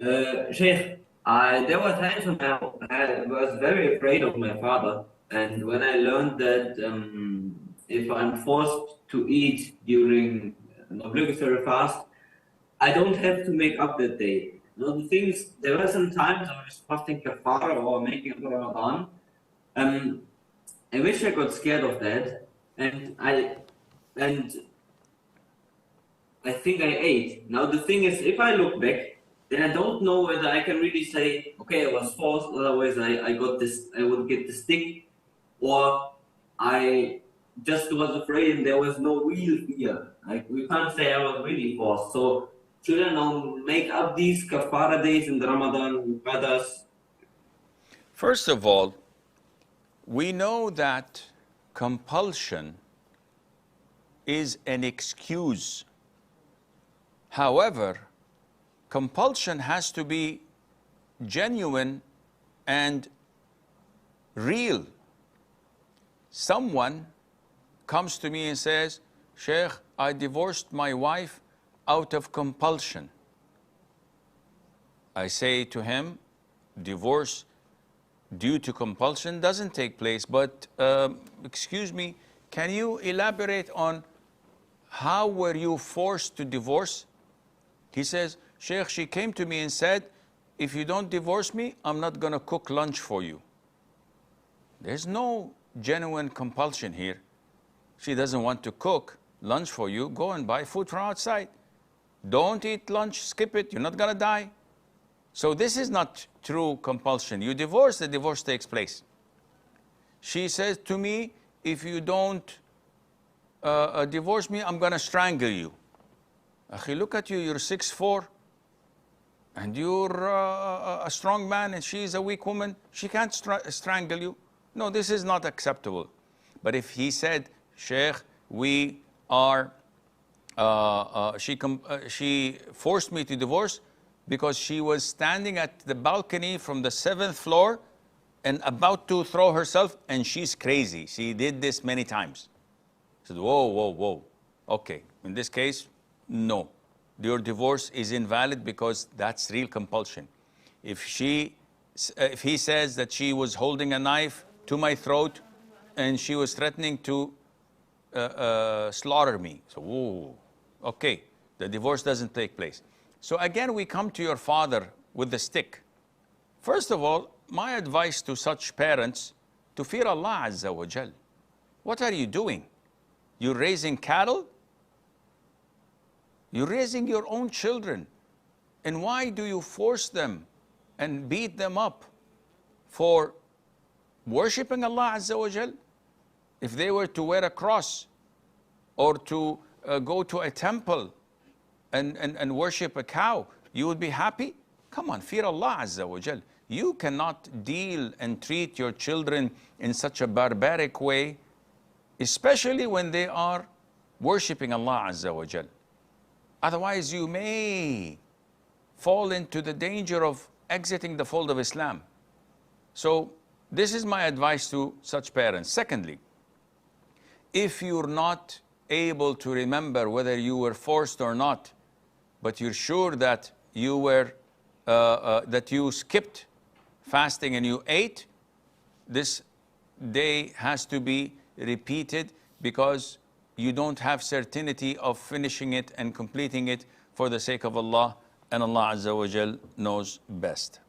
Sheikh, there were times when I was very afraid of my father, and when I learned that if I'm forced to eat during an obligatory fast, I don't have to make up that day. You know, the things, there were some times I was fasting kafara or making up Ramadan. Um, I wish I got scared of that, and and I think I ate. Now the thing is, if I look back, then I don't know whether I can really say, okay, I was forced, otherwise I got this, I would get the stick, or I just was afraid and there was no real fear. Like we can't say I was really forced. So should I now make up these kafara days in the Ramadan brothers? First of all, we know that compulsion is an excuse. However, compulsion has to be genuine and real. Someone comes to me and says, Sheikh, I divorced my wife out of compulsion. I say to him, divorce due to compulsion doesn't take place, but excuse me, can you elaborate on how were you forced to divorce? He says, Sheikh, she came to me and said, if you don't divorce me, I'm not going to cook lunch for you. There's no genuine compulsion here. She doesn't want to cook lunch for you. Go and buy food from outside. Don't eat lunch, skip it. You're not going to die. So this is not true compulsion. You divorce, the divorce takes place. She says to me, if you don't divorce me, I'm going to strangle you. Akhi, look at you, you're 6'4", and you're a strong man, and she's a weak woman. She can't strangle you. No, this is not acceptable. But if he said, Sheikh, we are, she forced me to divorce because she was standing at the balcony from the 7th floor and about to throw herself, and she's crazy. She did this many times. I said, whoa, whoa, whoa. Okay, in this case, no. Your divorce is invalid because that's real compulsion. If he says that she was holding a knife to my throat and she was threatening to slaughter me, so, whoa, okay, the divorce doesn't take place. So again, we come to your father with the stick. First of all, my advice to such parents, to fear Allah Azza wa Jal. What are you doing? You're raising cattle? You're raising your own children. And why do you force them and beat them up for worshipping Allah Azza wa Jal? If they were to wear a cross or to go to a temple and worship a cow, you would be happy? Come on, fear Allah Azza wa Jal. You cannot deal and treat your children in such a barbaric way, especially when they are worshipping Allah Azza wa Jal. Otherwise, you may fall into the danger of exiting the fold of Islam. So this is my advice to such parents. Secondly, if you're not able to remember whether you were forced or not, but you're sure that you were that you skipped fasting and you ate, this day has to be repeated because you don't have certainty of finishing it and completing it for the sake of Allah, and Allah Azza wa Jal knows best.